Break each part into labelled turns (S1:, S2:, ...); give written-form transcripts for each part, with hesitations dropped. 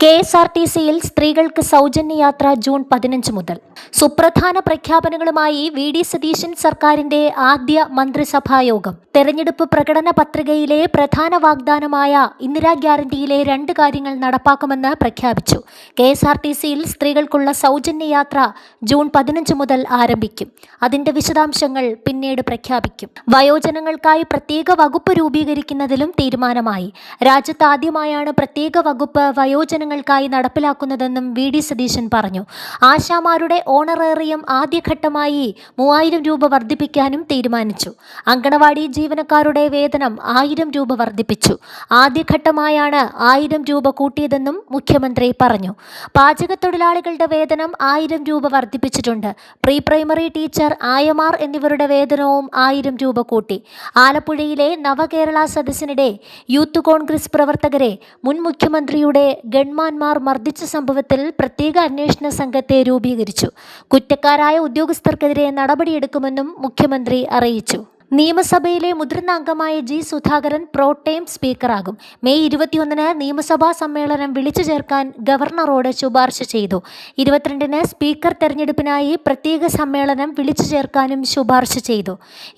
S1: KSRTCയിൽ സ്ത്രീകൾക്ക് സൗജന്യ യാത്ര ജൂൺ 15 മുതൽ. സുപ്രധാന പ്രഖ്യാപനങ്ങളുമായി വി.ഡി. സതീശൻ സർക്കാരിന്റെ ആദ്യ മന്ത്രിസഭാ യോഗം. തെരഞ്ഞെടുപ്പ് പ്രകടന പത്രികയിലെ പ്രധാന വാഗ്ദാനമായ ഇന്ദിരാ ഗ്യാരണ്ടിയിലെ 2 കാര്യങ്ങൾ നടപ്പാക്കുമെന്ന് പ്രഖ്യാപിച്ചു. KSRTCയിൽ സ്ത്രീകൾക്കുള്ള സൗജന്യ യാത്ര ജൂൺ 15 മുതൽ ആരംഭിക്കും. അതിന്റെ വിശദാംശങ്ങൾ പിന്നീട് പ്രഖ്യാപിക്കും. വയോജനങ്ങൾക്കായി പ്രത്യേക വകുപ്പ് രൂപീകരിക്കുന്നതിലും തീരുമാനമായി. രാജ്യത്ത് ആദ്യമായാണ് പ്രത്യേക വകുപ്പ് വയോജനങ്ങൾക്കായി നടപ്പിലാക്കുന്നതെന്നും വി.ഡി. സതീശൻ പറഞ്ഞു. ആശാമാരുടെ ഓണറേറിയം ആദ്യഘട്ടമായി 3000 രൂപ വർദ്ധിപ്പിക്കാനും തീരുമാനിച്ചു. അങ്കണവാടി ജീവനക്കാരുടെ വേതനം 1000 രൂപ വർദ്ധിപ്പിച്ചു. ആദ്യഘട്ടമായാണ് 1000 രൂപ കൂട്ടിയതെന്നും മുഖ്യമന്ത്രി പറഞ്ഞു. പാചകത്തൊഴിലാളികളുടെ വേതനം 1000 രൂപ വർദ്ധിപ്പിച്ചിട്ടുണ്ട്. പ്രീ പ്രൈമറി ടീച്ചർ, ആയമാർ എന്നിവരുടെ വേതനവും 1000 രൂപ കൂട്ടി. ആലപ്പുഴയിലെ നവകേരള സദസ്സിനിടെ യൂത്ത് കോൺഗ്രസ് പ്രവർത്തകരെ മുൻ മുഖ്യമന്ത്രിയുടെ ഗൺമാന്മാർ മർദ്ദിച്ച സംഭവത്തിൽ പ്രത്യേക അന്വേഷണ സംഘത്തെ രൂപീകരിച്ചു. കുറ്റക്കാരായ ഉദ്യോഗസ്ഥർക്കെതിരെ നടപടിയെടുക്കുമെന്നും മുഖ്യമന്ത്രി അറിയിച്ചു. നിയമസഭയിലെ മുതിർന്ന അംഗമായ ജി. സുധാകരൻ പ്രോടേം സ്പീക്കറാകും. മെയ് 21 നിയമസഭാ സമ്മേളനം വിളിച്ചു ചേർക്കാൻ ഗവർണറോട് ശുപാർശ ചെയ്തു. 22 സ്പീക്കർ തെരഞ്ഞെടുപ്പിനായി പ്രത്യേക സമ്മേളനം വിളിച്ചു ചേർക്കാനും ശുപാർശ ചെയ്തു.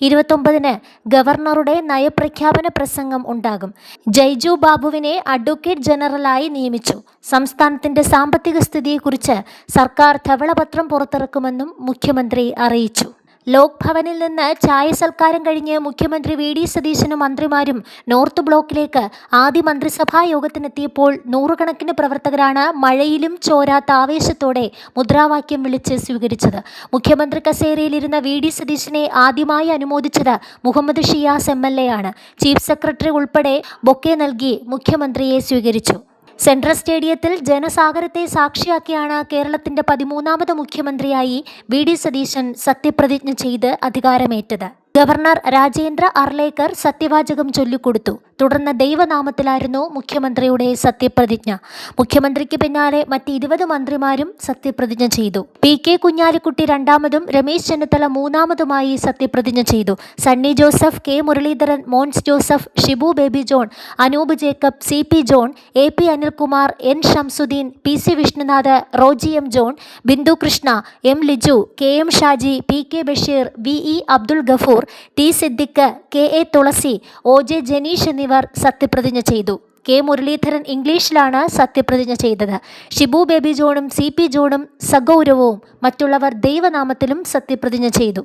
S1: 29 ഗവർണറുടെ നയപ്രഖ്യാപന പ്രസംഗം ഉണ്ടാകും. ജയ്ജു ബാബുവിനെ അഡ്വക്കേറ്റ് ജനറലായി നിയമിച്ചു. സംസ്ഥാനത്തിന്റെ സാമ്പത്തിക സ്ഥിതിയെക്കുറിച്ച് സർക്കാർ ധവളപത്രം പുറത്തിറക്കുമെന്നും മുഖ്യമന്ത്രി അറിയിച്ചു. ലോക് ഭവനിൽ നിന്ന് ചായ സൽക്കാരം കഴിഞ്ഞ് മുഖ്യമന്ത്രി വി.ഡി. സതീശനും മന്ത്രിമാരും നോർത്ത് ബ്ലോക്കിലേക്ക് ആദ്യ മന്ത്രിസഭാ യോഗത്തിനെത്തിയപ്പോൾ നൂറുകണക്കിന് പ്രവർത്തകരാണ് മഴയിലും ചോരാത്ത ആവേശത്തോടെ മുദ്രാവാക്യം വിളിച്ച് സ്വീകരിച്ചത്. മുഖ്യമന്ത്രി കസേരയിലിരുന്ന വി.ഡി. സതീശനെ ആദ്യമായി അനുമോദിച്ചത് മുഹമ്മദ് ഷിയാസ് MLA ആണ്. ചീഫ് സെക്രട്ടറി ഉൾപ്പെടെ ബൊക്കെ നൽകി മുഖ്യമന്ത്രിയെ സ്വീകരിച്ചു. സെൻട്രൽ സ്റ്റേഡിയത്തിൽ ജനസാഗരത്തെ സാക്ഷിയാക്കിയാണ് കേരളത്തിന്റെ 13ാമത് മുഖ്യമന്ത്രിയായി വി.ഡി. സതീശൻ സത്യപ്രതിജ്ഞ ചെയ്ത് അധികാരമേറ്റത്. ഗവർണർ രാജേന്ദ്ര അർലേക്കർ സത്യവാചകം ചൊല്ലിക്കൊടുത്തു. തുടർന്ന് ദൈവനാമത്തിലായിരുന്നു മുഖ്യമന്ത്രിയുടെ സത്യപ്രതിജ്ഞ. മുഖ്യമന്ത്രിക്ക് പിന്നാലെ മറ്റ് 20 മന്ത്രിമാരും സത്യപ്രതിജ്ഞ ചെയ്തു. P.K. കുഞ്ഞാലിക്കുട്ടി 2ാമതും രമേശ് ചെന്നിത്തല 3ാമതുമായി സത്യപ്രതിജ്ഞ ചെയ്തു. Sunny Joseph, K. Muraleedharan, Mons Joseph, Shibu Baby John, Anoop Jacob, C.P. John, A.P. Anilkumar, N. Shamsuddin, P.C. Vishnunath, Roji M. John, Bindu Krishna, M. Liju, K.M. Shaji, P.K. Basheer, V.E. Abdul Gafoor, T. Siddique, K.A. Thulasi, O.J. Janeesh എന്നിവർ സത്യപ്രതിജ്ഞ ചെയ്തു. K. മുരളീധരൻ ഇംഗ്ലീഷിലാണ് സത്യപ്രതിജ്ഞ ചെയ്തത്. Shibu baby ജോണും C.P. ജോണും സഗൗരവവും മറ്റുള്ളവർ ദൈവനാമത്തിലും സത്യപ്രതിജ്ഞ ചെയ്തു.